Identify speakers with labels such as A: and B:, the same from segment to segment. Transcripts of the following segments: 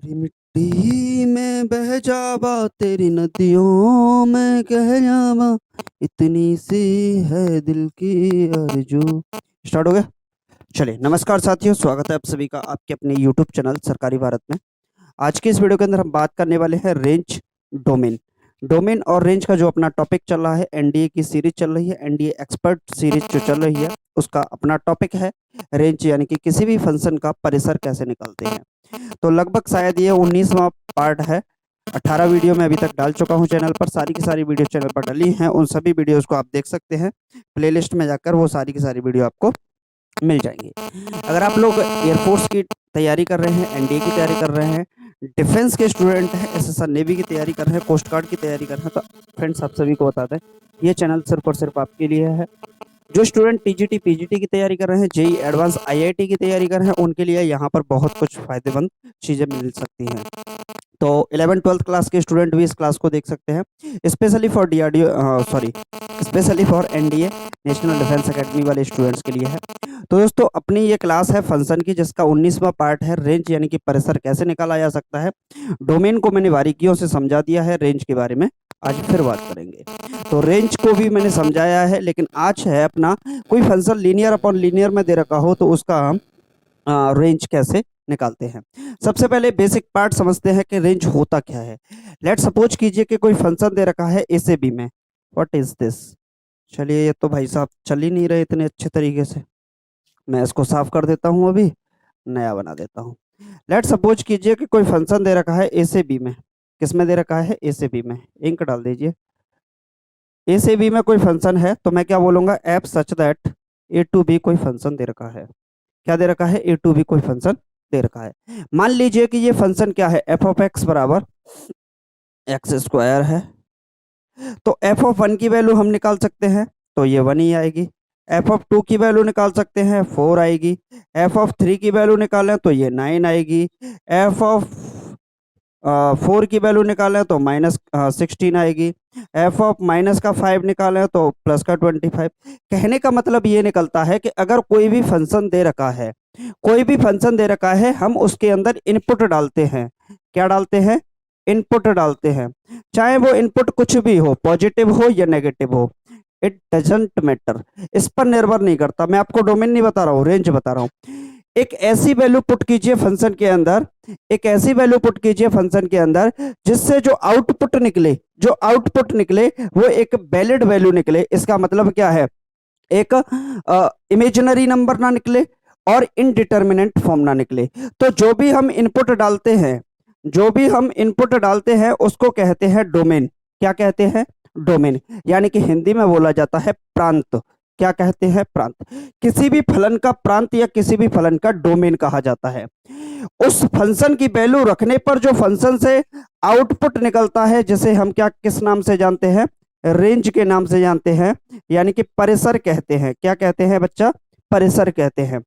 A: तेरी मिट्टी में बह जावा, तेरी नदियों में कह जावा, इतनी सी है दिल की आरज़ू। स्टार्ट हो गया? चलिए, नमस्कार साथियों, स्वागत है आप सभी का आपके अपने यूट्यूब चैनल सरकारी भारत में। आज के इस वीडियो के अंदर हम बात करने वाले हैं रेंज, डोमेन। डोमेन और रेंज का जो अपना टॉपिक चल रहा है, एनडीए की सीरीज चल रही है, एनडीए एक्सपर्ट सीरीज जो चल रही है, उसका अपना टॉपिक है रेंज, यानी कि किसी भी फंक्शन का परिसर कैसे निकालते हैं। तो लगभग शायद ये 19वां पार्ट है। 18 वीडियो मैं अभी तक डाल चुका हूँ चैनल पर, सारी की सारी वीडियो चैनल पर डली हैं, उन सभी वीडियोस को आप देख सकते हैं। प्लेलिस्ट में जाकर वो सारी की सारी वीडियो आपको मिल जाएंगी। अगर आप लोग एयरफोर्स की तैयारी कर रहे हैं, एनडीए की तैयारी कर रहे हैं, डिफेंस के स्टूडेंट हैं, एसएसआर नेवी की तैयारी कर रहे हैं, कोस्ट गार्ड की तैयारी कर रहे हैं, तो फ्रेंड्स आप सभी को बता दें, ये चैनल सिर्फ और सिर्फ आपके लिए है। जो स्टूडेंट टीजीटी पीजीटी की तैयारी कर रहे हैं, जेई एडवांस आईआईटी की तैयारी कर रहे हैं, उनके लिए यहाँ पर बहुत कुछ फायदेमंद चीजें मिल सकती हैं। तो 11-12 क्लास के स्टूडेंट भी इस क्लास को देख सकते हैं, specially for DRDO, sorry, specially for NDA, national defence academy वाले स्टूडेंट्स के लिए है। तो दोस्तों, अपनी ये क्लास है फंक्शन की, जिसका 19वां पार्ट है रेंज, यानी कि परिसर कैसे निकाला जा सकता है। डोमेन को मैंने बारीकियों से समझा दिया है, रेंज के बारे में आज फिर बात करेंगे। तो रेंज को भी मैंने समझाया है, लेकिन आज है अपना कोई फंक्शन लीनियर अपॉन लीनियर में दे रखा हो तो उसका हम रेंज कैसे निकालते हैं। सबसे पहले बेसिक पार्ट समझते हैं कि रेंज होता क्या है। लेट सपोज कीजिए कि कोई फंक्शन दे रखा है ए से बी में। What is this? चलिए, ये तो भाई साहब चल ही नहीं रहे इतने अच्छे तरीके से। मैं इसको साफ कर देता हूँ, अभी नया बना देता हूँ। लेट सपोज कीजिए कि कोई फंक्शन दे रखा है ए से बी में। किस में दे रखा है? ए से बी में। इंक डाल दीजिए। ए से बी में कोई फंक्शन है तो मैं क्या बोलूंगा? F such that a to b कोई फंक्शन दे रखा है। क्या दे रखा है? ए टू बी कोई फंक्शन दे रखा है। मान लीजिए कि ये फंक्शन क्या है? एफ ऑफ एक्स बराबर एक्स स्क्वायर है। तो एफ ऑफ वन की वैल्यू हम निकाल सकते हैं, तो ये वन ही आएगी। एफ ऑफ टू की वैल्यू निकाल सकते हैं, फोर आएगी। एफ ऑफ थ्री की वैल्यू निकालें तो ये नाइन आएगी। एफ ऑफ फोर की वैल्यू निकालें तो माइनस 16 आएगी। एफ ऑफ माइनस का 5 निकालें तो प्लस का 25। कहने का मतलब ये निकलता है कि अगर कोई भी फंक्शन दे रखा है, कोई भी फंक्शन दे रखा है, हम उसके अंदर इनपुट डालते हैं। क्या डालते हैं? इनपुट डालते हैं। चाहे वो इनपुट कुछ भी हो, पॉजिटिव हो या नेगेटिव हो, इट डजेंट मैटर। इस पर निर्भर नहीं करता। मैं आपको डोमेन नहीं बता रहा हूँ, रेंज बता रहा हूँ। एक ऐसी वैल्यू पुट कीजिए फंक्शन के अंदर, एक ऐसी वैल्यू पुट कीजिए फंक्शन के अंदर जिससे जो आउटपुट निकले, जो आउटपुट निकले वो एक वैलिड वैल्यू निकले। इसका मतलब क्या है? एक इमेजिनरी नंबर ना निकले और इनडिटर्मिनेंट फॉर्म ना निकले। तो जो भी हम इनपुट डालते हैं, जो भी हम इनपुट डालते हैं उसको कहते हैं डोमेन। क्या कहते हैं? डोमेन। यानी कि हिंदी में बोला जाता है प्रांत। क्या कहते हैं? प्रांत। किसी भी फलन का प्रांत या किसी भी फलन का डोमेन कहा जाता है। उस फंक्शन की वैल्यू रखने पर जो फंक्शन से आउटपुट निकलता है, जिसे हम क्या किस नाम से जानते हैं? रेंज के नाम से जानते हैं, यानी कि परिसर कहते हैं। क्या कहते हैं बच्चा? परिसर कहते हैं।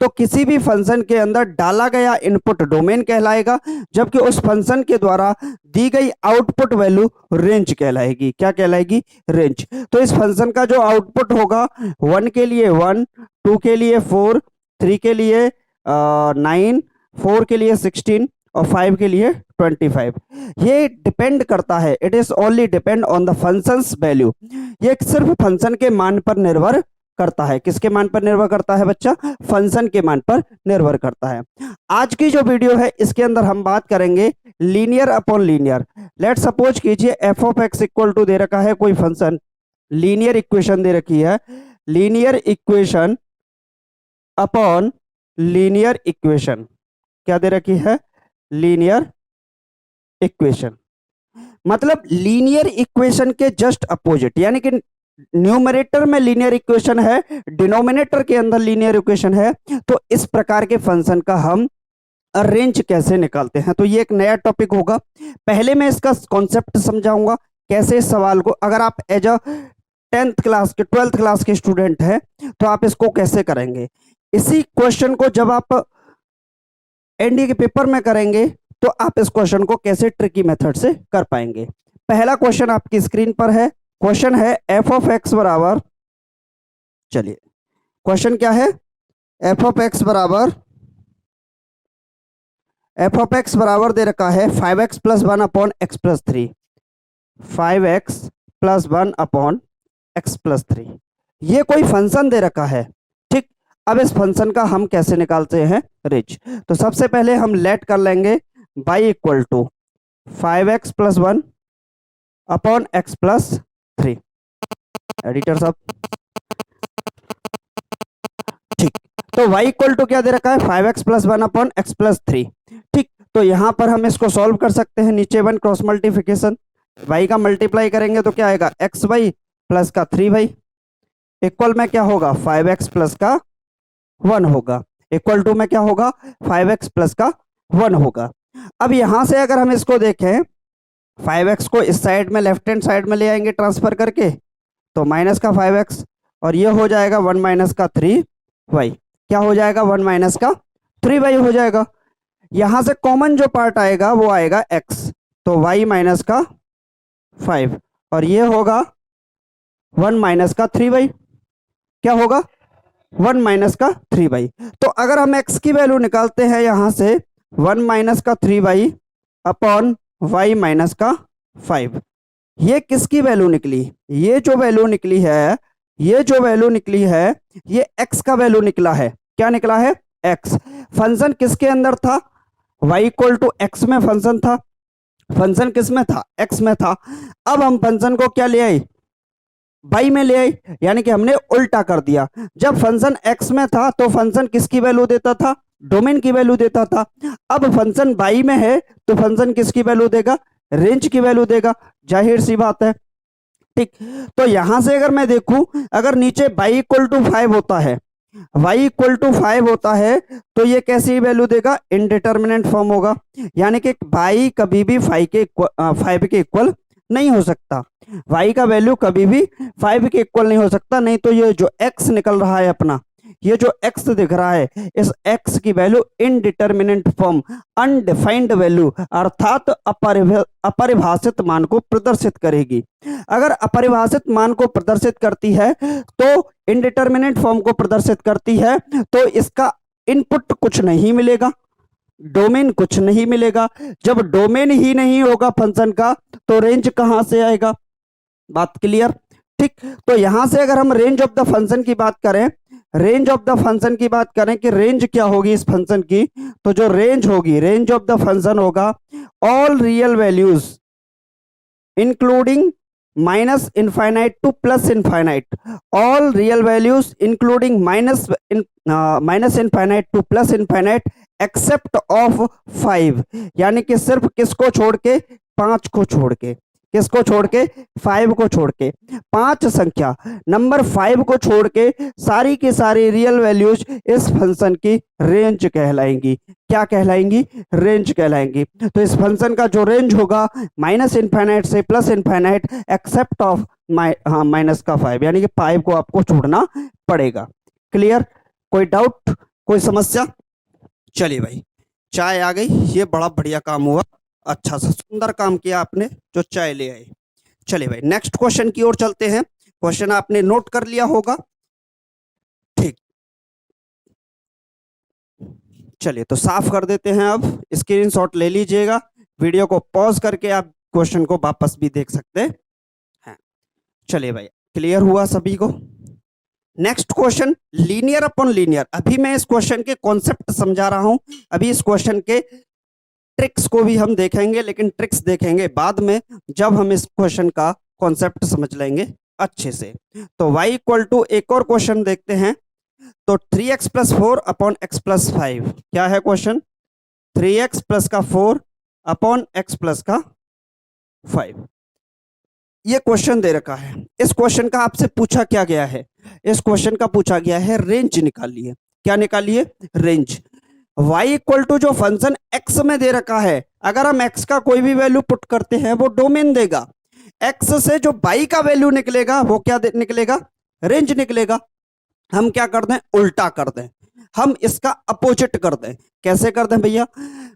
A: तो किसी भी फंक्शन के अंदर डाला गया इनपुट डोमेन कहलाएगा, जबकि उस फंक्शन के द्वारा दी गई आउटपुट वैल्यू रेंज कहलाएगी। क्या कहलाएगी? रेंज। तो इस फंक्शन का जो आउटपुट होगा, वन के लिए वन, टू के लिए फोर, थ्री के लिए नाइन, फोर के लिए 16 और फाइव के लिए 25। ये डिपेंड करता है, it is only depend on the functions value. ये सिर्फ फंक्शन के मान पर निर्भर करता है। किसके मान पर निर्भर करता है बच्चा? फंक्शन के मान पर निर्भर करता है। आज की जो वीडियो है इसके अंदर हम बात करेंगे linear upon linear. Let suppose कीजिए F of X equal to दे रखा है कोई फंक्शन, लीनियर इक्वेशन दे रखी है, linear equation upon linear equation. क्या दे रखी है? Linear equation. मतलब लीनियर इक्वेशन के जस्ट अपोजिट, यानी कि न्यूमरेटर में लीनियर इक्वेशन है, डिनोमिनेटर के अंदर लीनियर इक्वेशन है। तो इस प्रकार के फंक्शन का हम रेंज कैसे निकालते हैं, तो ये एक नया टॉपिक होगा। पहले मैं इसका कॉन्सेप्ट समझाऊंगा, कैसे इस सवाल को, अगर आप एज अ 10th क्लास के 12th क्लास के स्टूडेंट हैं तो आप इसको कैसे करेंगे। इसी क्वेश्चन को जब आप एनडीए के पेपर में करेंगे तो आप इस क्वेश्चन को कैसे ट्रिकी मेथड से कर पाएंगे। पहला क्वेश्चन आपकी स्क्रीन पर है। क्वेश्चन है एफ ऑफ एक्स बराबर, चलिए क्वेश्चन क्या है? एफ ऑफ एक्स बराबर एफ ऑफ एक्स बराबर दे रखा है 5x plus 1 upon x plus 3, 5x plus 1 upon x plus 3, ये कोई फंक्शन दे रखा है। ठीक, अब इस फंक्शन का हम कैसे निकालते हैं रेंज। तो सबसे पहले हम लेट कर लेंगे y equal to 5x plus 1 upon x plus 3। Editor साहब, ठीक, तो y इक्वल टू क्या दे रखा है 5x plus 1 upon x plus 3। ठीक, तो यहां पर हम इसको सॉल्व कर सकते हैं, नीचे 1 क्रॉस मल्टीप्लिकेशन, y का मल्टीप्लाई करेंगे तो क्या आएगा xy प्लस का 3y इक्वल में क्या होगा 5x प्लस का 1 होगा, इक्वल टू में क्या होगा 5x प्लस का 1 होगा। अब यहां से अगर हम इसको देखें 5x को इस साइड में लेफ्ट हैंड साइड में ले आएंगे ट्रांसफर करके, तो माइनस का 5x और ये हो जाएगा 1 माइनस का 3y, क्या हो जाएगा 1 माइनस का 3y हो जाएगा। यहां से कॉमन जो पार्ट आएगा वो आएगा x, तो y माइनस का 5 और ये होगा 1 माइनस का 3y, क्या होगा 1 माइनस का 3y। तो अगर हम x की वैल्यू निकालते हैं यहां से 1 माइनस का 3y अपॉन y माइनस का 5, ये किसकी वैल्यू निकली, ये जो वैल्यू निकली है, ये जो वैल्यू निकली है ये x का वैल्यू निकला है। क्या निकला है x। फंक्शन किसके अंदर था, y इक्वल टू x में फंक्शन था, फंक्शन किस में था x में था। अब हम फंक्शन को क्या ले आए y में ले आए, यानी कि हमने उल्टा कर दिया। जब फंक्शन x में था तो फंक्शन किसकी वैल्यू देता था, डोमेन की वैल्यू देता था। अब फंक्शन y में है तो फंक्शन किसकी वैल्यू देगा, रेंज की वैल्यू देगा, जाहिर सी बात है। ठीक, तो यहां से अगर मैं देखूं, अगर नीचे y इक्वल टू 5 होता है, y इक्वल टू 5 होता है तो ये कैसी वैल्यू देगा, इनडिटर्मिनेट फॉर्म होगा, यानी कि y कभी भी 5 के इक्वल नहीं हो सकता, y का वैल्यू कभी भी 5 के इक्वल नहीं हो सकता। नहीं तो ये जो x निकल रहा है अपना, ये जो x दिख रहा है, इस x की value indeterminate form, undefined value अर्थात अपरिभाषित मान को प्रदर्शित करेगी। अगर अपरिभाषित मान को प्रदर्शित करती है तो इनडिटर्मिनेट फॉर्म को प्रदर्शित करती है, तो इसका इनपुट कुछ नहीं मिलेगा, डोमेन कुछ नहीं मिलेगा। जब डोमेन ही नहीं होगा फंक्शन का तो रेंज कहां से आएगा, बात क्लियर। ठीक, तो यहां से अगर हम रेंज ऑफ द फंक्शन की बात करें, रेंज ऑफ द फंक्शन की बात करें कि रेंज क्या होगी इस फंक्शन की, तो जो रेंज होगी, रेंज ऑफ द फंक्शन होगा all real values including minus infinite two plus infinite, all real values including minus infinite two plus infinite except of 5, यानी कि सिर्फ किसको छोड़ के, 5 को छोड़ के, किसको छोड़ के 5 को छोड़ के, 5 संख्या नंबर 5 को छोड़ के सारी की सारी रियल वैल्यूज इस फंक्शन की रेंज कहलाएंगी। क्या कहलाएंगी, रेंज कहलाएंगी। तो इस फंक्शन का जो रेंज होगा माइनस इनफाइनाइट से plus infinite except of minus का 5, यानी कि 5 को आपको छोड़ना पड़ेगा। क्लियर, कोई डाउट, कोई समस्या। चलिए भाई, चाय आ गई, ये बड़ा बढ़िया काम हुआ, अच्छा सा सुंदर काम किया आपने जो चाय ले आए। चलिए भाई नेक्स्ट क्वेश्चन की ओर चलते हैं। क्वेश्चन आपने नोट कर लिया होगा, ठीक, चलिए तो साफ कर देते हैं। अब स्क्रीनशॉट ले लीजिएगा, वीडियो को पॉज करके आप क्वेश्चन को वापस भी देख सकते हैं। चलिए भाई, क्लियर हुआ सभी को। Next question, linear upon linear. अभी मैं इस क्वेश्चन के कॉन्सेप्ट समझा रहा हूं, अभी इस क्वेश्चन के ट्रिक्स को भी हम देखेंगे, लेकिन ट्रिक्स देखेंगे बाद में जब हम इस क्वेश्चन का कॉन्सेप्ट समझ लेंगे अच्छे से। तो y इक्वल टू एक और क्वेश्चन देखते हैं, तो 3x plus 4 upon x plus 5, क्या है क्वेश्चन, 3x प्लस का 4 अपॉन एक्स प्लस का 5, ये क्वेश्चन दे रखा है। इस क्वेश्चन का आपसे पूछा क्या गया है, इस क्वेश्चन का पूछा गया है रेंज निकालिए। क्या निकालिए, रेंज। y इक्वल टू जो फंक्शन x में दे रखा है, अगर हम x का कोई भी वैल्यू पुट करते हैं वो डोमेन देगा, x से जो y का वैल्यू निकलेगा वो क्या निकलेगा, रेंज निकलेगा। हम क्या कर दें, उल्टा कर दें, हम इसका अपोजिट कर दें। कैसे कर दें भैया,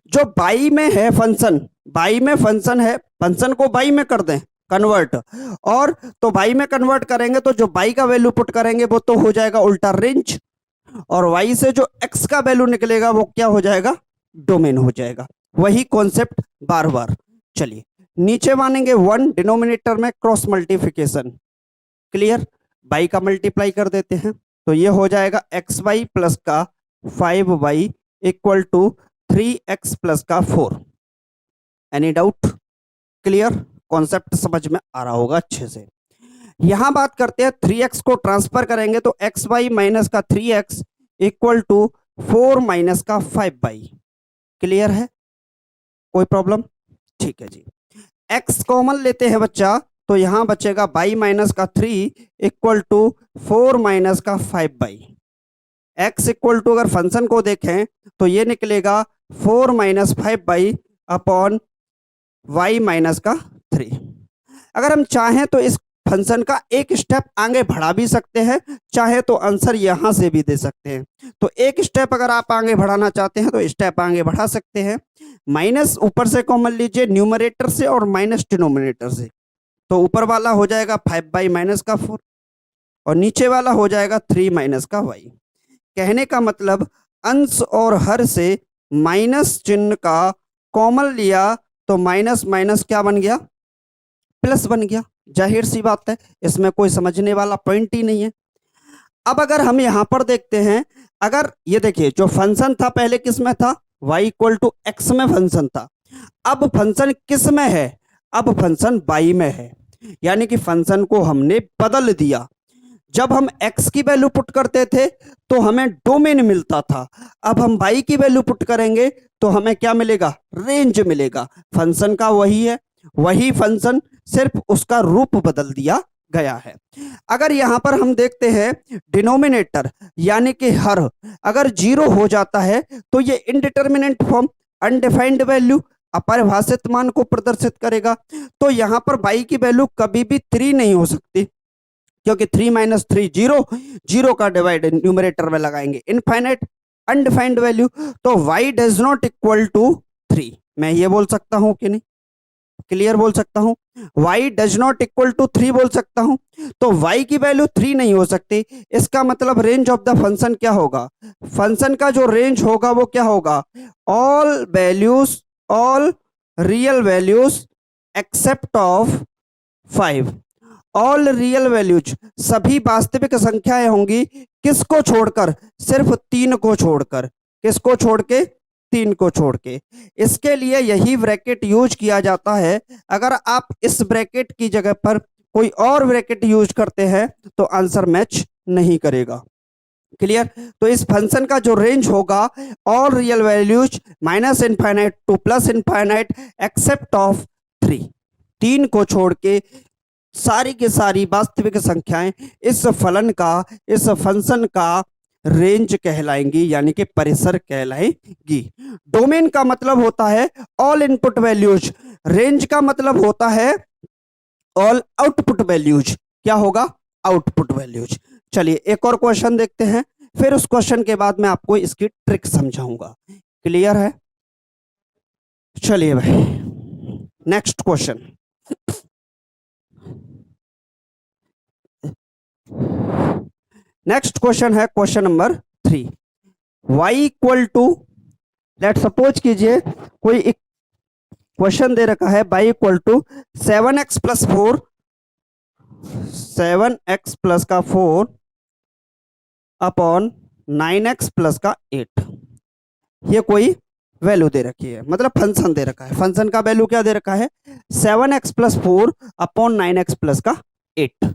A: जो y में है फंक्शन, y में फंक्शन है, फंक्शन को y में कर दें कन्वर्ट, और तो y में कन्वर्ट करेंगे तो जो y का वैल्यू पुट करेंगे वो तो हो जाएगा उल्टा रेंज, और y से जो x का वैल्यू निकलेगा वो क्या हो जाएगा, डोमेन हो जाएगा। वही कॉन्सेप्ट बार बार। चलिए नीचे मानेंगे 1 डिनोमिनेटर में क्रॉस मल्टीप्लिकेशन। क्लियर, बाई का मल्टीप्लाई कर देते हैं तो ये हो जाएगा एक्स वाई प्लस का 5y equal to 3x plus का 4। Any doubt? क्लियर, कॉन्सेप्ट समझ में आ रहा होगा अच्छे से। यहां बात करते हैं 3x को ट्रांसफर करेंगे तो एक्स वाई माइनस का 3x इक्वल टू 4 माइनस का 5y। क्लियर है, कोई प्रॉब्लम? ठीक है जी। x कॉमन लेते हैं बच्चा तो यहां बचेगा y माइनस का 3 इक्वल टू 4 माइनस का 5y। x इक्वल टू अगर फंक्शन को देखें तो ये निकलेगा 4 minus 5y upon y minus का 3। अगर हम चाहें तो इस फंक्शन का एक स्टेप आगे बढ़ा भी सकते हैं, चाहे तो आंसर यहां से भी दे सकते हैं। तो एक स्टेप अगर आप आगे बढ़ाना चाहते हैं तो स्टेप आगे बढ़ा सकते हैं। माइनस ऊपर से कॉमन लीजिए न्यूमरेटर से और माइनस डिनोमिनेटर से, तो ऊपर वाला हो जाएगा 5y माइनस का 4 और नीचे वाला हो जाएगा 3 माइनस का y। कहने का मतलब अंश और हर से माइनस चिन्ह का कॉमन लिया तो माइनस माइनस क्या बन गया? प्लस बन गया। जाहिर सी बात है, इसमें कोई समझने वाला पॉइंट ही नहीं है। अब अगर हम यहां पर देखते हैं, अगर ये देखिए जो फंक्शन था पहले किस में था? y इक्वल टू एक्स में फंक्शन था। अब फंक्शन किस में है? अब फंक्शन y में है, यानी कि फंक्शन को हमने बदल दिया। जब हम x की वैल्यू पुट करते थे तो हमें डोमेन मिलता था, अब हम y की वैल्यू पुट करेंगे तो हमें क्या मिलेगा? रेंज मिलेगा। फंक्शन का वही है, वही फंक्शन, सिर्फ उसका रूप बदल दिया गया है। अगर यहां पर हम देखते हैं डिनोमिनेटर यानी कि हर अगर 0 हो जाता है तो ये इनडिटर्मिनेंट फॉर्म, अनडिफाइंड वैल्यू, अपरिभाषित मान को प्रदर्शित करेगा। तो यहां पर y की वैल्यू कभी भी 3 नहीं हो सकती, क्योंकि 3 माइनस 3 0, 0 का डिवाइड न्यूमरेटर में लगाएंगे इनफाइनाइट अनडिफाइंड वैल्यू, तो y does not equal to 3। मैं ये बोल सकता हूं कि नहीं? क्लियर, बोल सकता हूं y does not equal to 3 बोल सकता हूं। तो y की वैल्यू 3 नहीं हो सकती, इसका मतलब रेंज ऑफ द फंक्शन क्या होगा? फंक्शन का जो रेंज होगा वो क्या होगा? All values, all real values except of 5। All real values, सभी वास्तविक संख्याएं होंगी किसको छोड़कर? सिर्फ 3 को छोड़कर। किसको छोड़ के? 3 को छोड़ के। इसके लिए यही ब्रैकेट यूज किया जाता है। अगर आप इस ब्रैकेट की जगह पर कोई और ब्रैकेट यूज करते हैं तो आंसर मैच नहीं करेगा। क्लियर? तो इस फंक्शन का जो रेंज होगा all real values minus infinite two plus infinite except of 3। 3 को छोड़ के सारी की सारी वास्तविक संख्याएं इस फलन का, इस फंक्शन का रेंज कहलाएंगी, यानी कि परिसर कहलाएंगी। डोमेन का मतलब होता है ऑल इनपुट वैल्यूज, रेंज का मतलब होता है ऑल आउटपुट वैल्यूज। क्या होगा? Output values. चलिए एक और क्वेश्चन देखते हैं, फिर उस क्वेश्चन के बाद मैं आपको इसकी ट्रिक समझाऊंगा। क्लियर है? चलिए भाई नेक्स्ट क्वेश्चन। नेक्स्ट क्वेश्चन है question number 3। y equal to, let suppose कीजिए कोई एक क्वेश्चन दे रखा है y equal to 7x plus 4, 7x plus का 4 अपॉन 9x प्लस का 8। ये कोई वैल्यू दे रखी है, मतलब फंक्शन दे रखा है। फंक्शन का वैल्यू क्या दे रखा है? 7x plus 4 upon 9x plus का 8।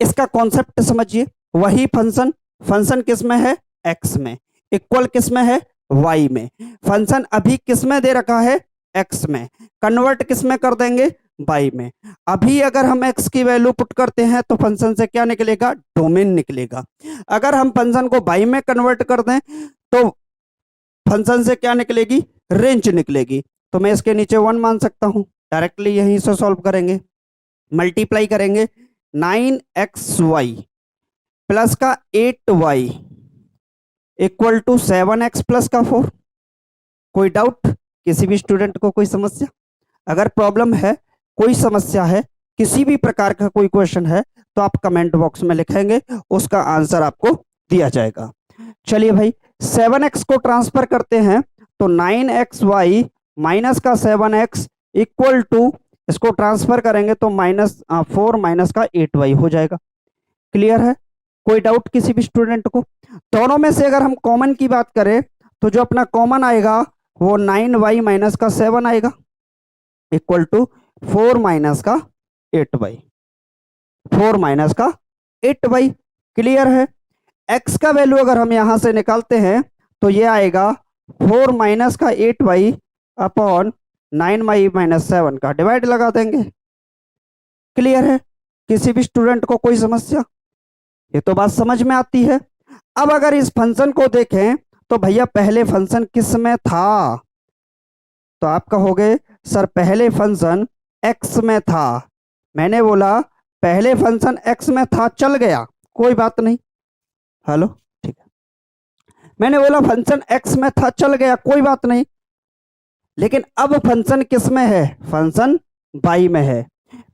A: इसका कॉन्सेप्ट समझिए। वही फंक्शन, फंक्शन किस में है? x में। इक्वल किस में है? y में। फंक्शन अभी किस में दे रखा है? x में। कन्वर्ट किस में कर देंगे? y में। अभी अगर हम x की वैल्यू पुट करते हैं तो फंक्शन से क्या निकलेगा? डोमेन निकलेगा। अगर हम फंक्शन को y में कन्वर्ट कर दें तो फंक्शन से क्या निकलेगी? रेंज निकलेगी। तो मैं इसके नीचे 1 मान सकता हूं, डायरेक्टली यहीं से सॉल्व करेंगे। मल्टीप्लाई करेंगे 9xy प्लस का 8y equal to 7x plus का 4। कोई डाउट? किसी भी स्टूडेंट को कोई समस्या? अगर प्रॉब्लम है, कोई समस्या है, किसी भी प्रकार का कोई क्वेश्चन है तो आप कमेंट बॉक्स में लिखेंगे, उसका आंसर आपको दिया जाएगा। चलिए भाई 7x को ट्रांसफर करते हैं तो 9xy माइनस का 7x इक्वल टू, इसको ट्रांसफर करेंगे तो -4 माइनस का 8y हो जाएगा। क्लियर है? कोई डाउट किसी भी स्टूडेंट को? दोनों में से अगर हम कॉमन की बात करें तो जो अपना कॉमन आएगा वो 9y माइनस का 7 आएगा इक्वल टू 4 माइनस का 8y, 4 माइनस का 8y। क्लियर है? x का वैल्यू अगर हम यहां से निकालते हैं तो ये आएगा 4 माइनस का 8y अपॉन 9y माइनस 7 का डिवाइड लगा देंगे। क्लियर है? किसी भी स्टूडेंट को कोई समस्या? ये तो बात समझ में आती है। अब अगर इस फंक्शन को देखें तो भैया पहले फंक्शन किस में था? तो आप कहोगे सर पहले फंक्शन x में था। मैंने बोला पहले फंक्शन x में था, चल गया, कोई बात नहीं। हेलो, ठीक है। मैंने बोला फंक्शन x में था, चल गया, कोई बात नहीं। लेकिन अब फंक्शन किस में है? फंक्शन y में है।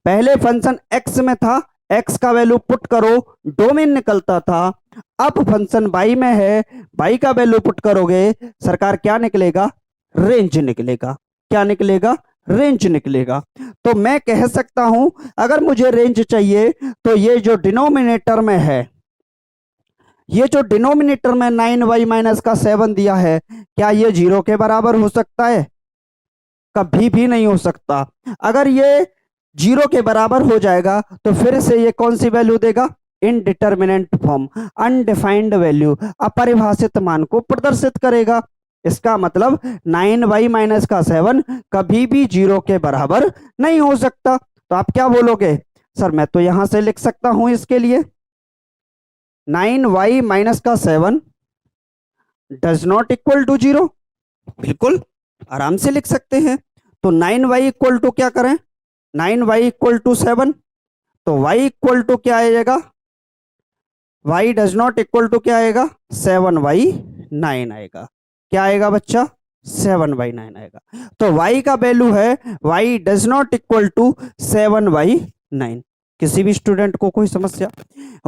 A: पहले फंक्शन x में था, x का वैल्यू पुट करो, डोमेन निकलता था। अब फंक्शन y में है, y का वैल्यू पुट करोगे सरकार क्या निकलेगा? रेंज निकलेगा। क्या निकलेगा? रेंज निकलेगा। तो मैं कह सकता हूं अगर मुझे रेंज चाहिए तो ये जो डिनोमिनेटर में है, ये जो डिनोमिनेटर में 9y माइनस का 7 दिया है, क्या ये 0 के बराबर हो सकता है? कभी भी नहीं हो सकता। अगर ये 0 के बराबर हो जाएगा तो फिर से ये कौन सी वैल्यू देगा? इनडिटर्मिनेंट फॉर्म, अनडिफाइंड वैल्यू, अपरिभाषित मान को प्रदर्शित करेगा। इसका मतलब 9y माइनस का 7 कभी भी 0 के बराबर नहीं हो सकता। तो आप क्या बोलोगे? सर मैं तो यहां से लिख सकता हूं इसके लिए 9y माइनस का 7 डज नॉट इक्वल टू 0। बिल्कुल आराम से लिख सकते हैं। तो 9y इक्वल टू क्या करें? 9y इक्वल टू 7, तो y इक्वल टू क्या आएगा? y does not equal to क्या आएगा? 7y 9 आएगा। क्या आएगा बच्चा? 7y9 आएगा। तो y का वैल्यू है y does not equal to 7y9। किसी भी स्टूडेंट को कोई समस्या?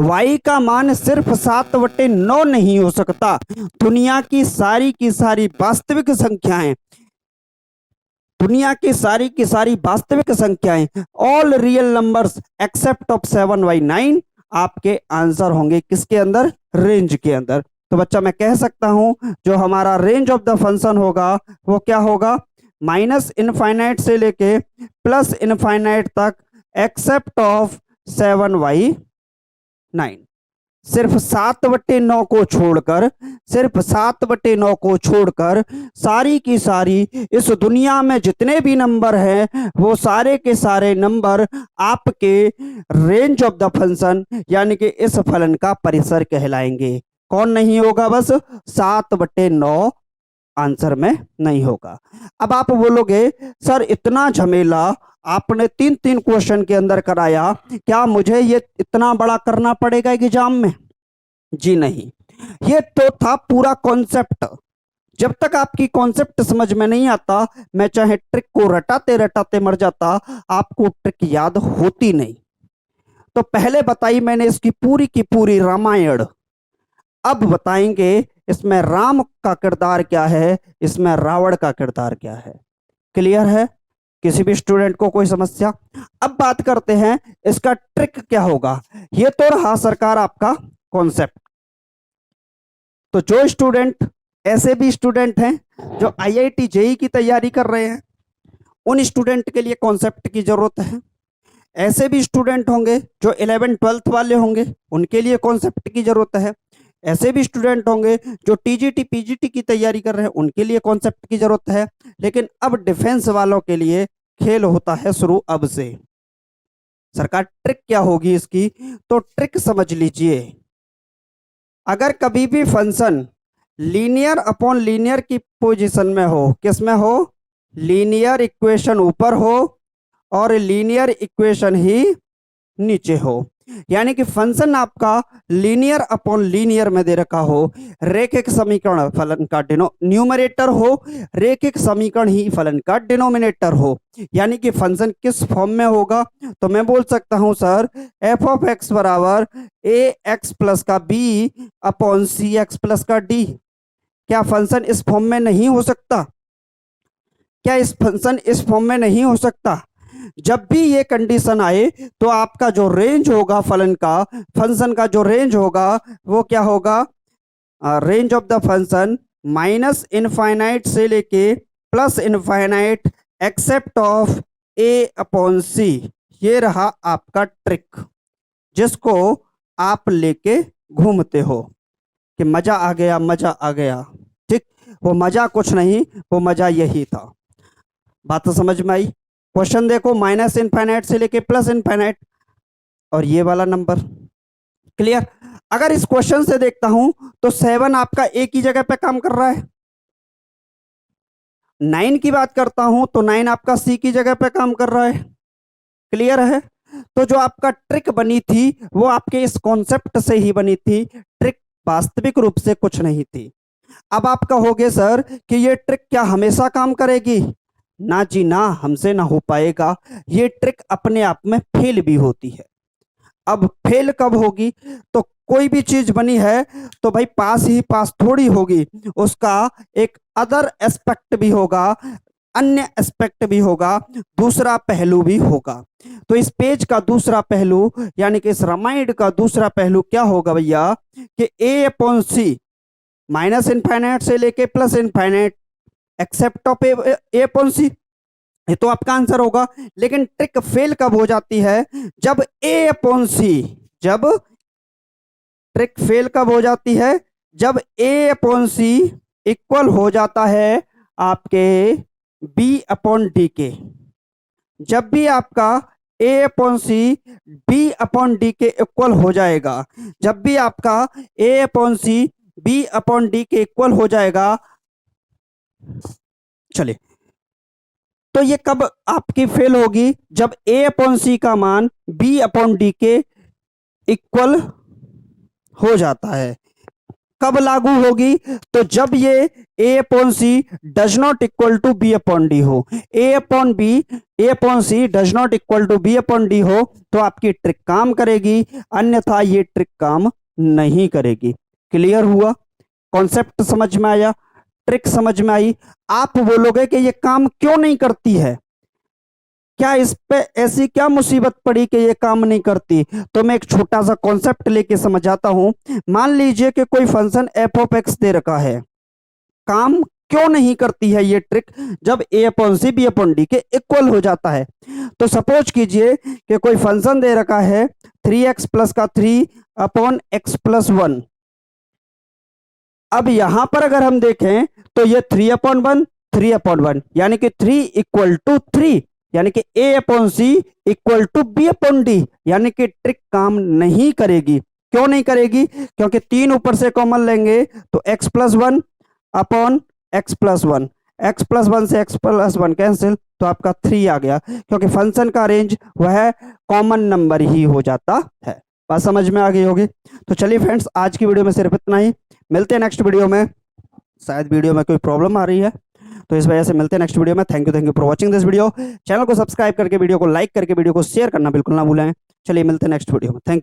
A: y का मान सिर्फ 7/9 नहीं हो सकता। दुनिया की सारी वास्तविक संख्याएं, दुनिया की सारी वास्तविक संख्याएं, all real numbers except of 7y9 आपके आंसर होंगे किसके अंदर? रेंज के अंदर। तो बच्चा मैं कह सकता हूं जो हमारा रेंज ऑफ द फंक्शन होगा वो क्या होगा? माइनस इनफाइनाइट से लेके प्लस इनफाइनाइट तक एक्सेप्ट ऑफ 7y9। सिर्फ 7/9 को छोड़कर, सिर्फ 7/9 को छोड़कर सारी की सारी इस दुनिया में जितने भी नंबर हैं वो सारे के सारे नंबर आपके रेंज ऑफ द फंक्शन यानी कि इस फलन का परिसर कहलाएंगे। कौन नहीं होगा? बस 7/9 आंसर में नहीं होगा। अब आप बोलोगे सर इतना झमेला आपने 3 क्वेश्चन के अंदर कराया, क्या मुझे ये इतना बड़ा करना पड़ेगा एग्जाम में? जी नहीं, ये तो था पूरा कॉन्सेप्ट। जब तक आपकी कॉन्सेप्ट समझ में नहीं आता, मैं चाहे ट्रिक को रटाते रटाते मर जाता, आपको ट्रिक याद होती नहीं। तो पहले बताई मैंने इसकी पूरी की पूरी रामायण। अब बताएंगे इसमें राम का किरदार क्या है, इसमें रावण का किरदार क्या है। क्लियर है? किसी भी स्टूडेंट को कोई समस्या? अब बात करते हैं इसका ट्रिक क्या होगा। ये तो रहा सरकार आपका कॉन्सेप्ट। तो जो स्टूडेंट, ऐसे भी स्टूडेंट हैं जो IIT JEE की तैयारी कर रहे हैं, उन स्टूडेंट के लिए कॉन्सेप्ट की जरूरत है। ऐसे भी स्टूडेंट होंगे जो 11th 12th वाले होंगे, उनके लिए कॉन्सेप्ट की जरूरत है। ऐसे भी स्टूडेंट होंगे जो TGT PGT की तैयारी कर रहे हैं, उनके लिए कॉन्सेप्ट की जरूरत है। लेकिन अब डिफेंस वालों के लिए खेल होता है शुरू अब से। सरकार ट्रिक क्या होगी इसकी? तो ट्रिक समझ लीजिए। अगर कभी भी फंक्शन लीनियर अपॉन लीनियर की पोजीशन में हो, किस में हो? लीनियर इक्वेशन ऊपर हो और लीनियर इक्वेशन ही नीचे हो, यानी कि फंक्शन आपका लीनियर अपॉन लीनियर में दे रखा हो, रैखिक समीकरण फलन का न्यूमरेटर हो, रैखिक समीकरण ही फलन का डिनोमिनेटर हो। यानी कि फंक्शन किस फॉर्म में होगा? तो मैं बोल सकता हूं सर f ऑफ x बराबर ax प्लस का b अपॉन सी एक्स प्लस का d। क्या फंक्शन इस फॉर्म में नहीं हो सकता? क्या इस फंक्शन इस फॉर्म में नहीं हो सकता? जब भी ये कंडीशन आए तो आपका जो रेंज होगा फलन का, फंक्शन का जो रेंज होगा वो क्या होगा? Range of the function minus infinite से लेके plus infinite except of A upon C. ये रहा आपका ट्रिक जिसको आप लेके घूमते हो कि मजा आ गया, मजा आ गया। ठीक, वो मजा कुछ नहीं, वो मजा यही था। बात तो समझ में आई? क्वेश्चन देखो, माइनस इनफाइनाइट से लेके प्लस इनफाइनाइट और ये वाला नंबर। क्लियर? अगर इस क्वेश्चन से देखता हूं तो 7 आपका एक ही जगह पे काम कर रहा है। 9 की बात करता हूं तो 9 आपका सी की जगह पे काम कर रहा है। क्लियर है? तो जो आपका ट्रिक बनी थी वो आपके इस कॉन्सेप्ट से ही बनी थी, ट्रिक वास्तविक रूप से कुछ नहीं थी। अब आप कहोगे सर कि ये ट्रिक क्या हमेशा काम करेगी? ना जी ना, हमसे ना हो पाएगा। ये ट्रिक अपने आप में फेल भी होती है। अब फेल कब होगी? तो कोई भी चीज बनी है तो भाई पास ही पास थोड़ी होगी, उसका एक अदर एस्पेक्ट भी होगा, अन्य एस्पेक्ट भी होगा, दूसरा पहलू भी होगा। तो इस पेज का दूसरा पहलू यानी कि इस रामायण का दूसरा पहलू क्या होगा भैया कि A upon C, minus infinite से लेके plus infinite except of A upon C. ये तो आपका आंसर होगा। लेकिन ट्रिक फेल कब हो जाती है? जब ए अपॉन सी, जब ट्रिक फेल कब हो जाती है? जब ए अपॉन सी इक्वल हो जाता है आपके बी अपॉन डी के। जब भी आपका A upon C B upon D के इक्वल हो जाएगा, जब भी आपका A upon C B upon D के इक्वल हो जाएगा, चलिए, तो ये कब आपकी फेल होगी? जब ए अपॉन सी का मान बी अपॉन डी के इक्वल हो जाता है। कब लागू होगी? तो जब ये A upon C does not equal to B upon D हो। A upon C does not equal to B upon D हो तो आपकी ट्रिक काम करेगी, अन्यथा ये ट्रिक काम नहीं करेगी। क्लियर हुआ? कॉन्सेप्ट समझ में आया? ट्रिक समझ में आई? आप बोलोगे कि ये काम क्यों नहीं करती है, क्या इस पे ऐसी क्या मुसीबत पड़ी कि ये काम नहीं करती? तो मैं एक छोटा सा कॉन्सेप्ट लेके समझाता हूं। मान लीजिए कि कोई फंक्शन एफ ऑफ एक्स दे रखा है, काम क्यों नहीं करती है ये ट्रिक? जब A upon C B upon D के इक्वल हो जाता है। तो सपोज कीजिए कि कोई फंक्शन दे रखा है 3x प्लस का 3 अपॉन एक्स प्लस 1। अब यहां पर अगर हम देखें तो ये 3 अपॉन 1 3 अपॉन 1 यानी कि 3 इक्वल टू 3, यानी कि A upon C equal to B upon D, यानी कि ट्रिक काम नहीं करेगी। क्यों नहीं करेगी? क्योंकि 3 ऊपर से कॉमन लेंगे तो x plus 1 upon x plus 1, x plus 1 से एक्स प्लस 1 कैंसिल तो आपका 3 आ गया, क्योंकि फंक्शन का रेंज वह कॉमन नंबर ही हो जाता है। बात समझ में आ गई होगी? तो चलिए फ्रेंड्स, आज की वीडियो में सिर्फ इतना ही। मिलते हैं नेक्स्ट वीडियो में। शायद वीडियो में कोई प्रॉब्लम आ रही है तो इस वजह से मिलते हैं नेक्स्ट वीडियो में। Thank you for watching this video. Channel को सब्सक्राइब करके, वीडियो को लाइक करके, वीडियो को शेयर करना बिल्कुल ना भूलें। चलिए मिलते हैं नेक्स्ट वीडियो में। Thank you.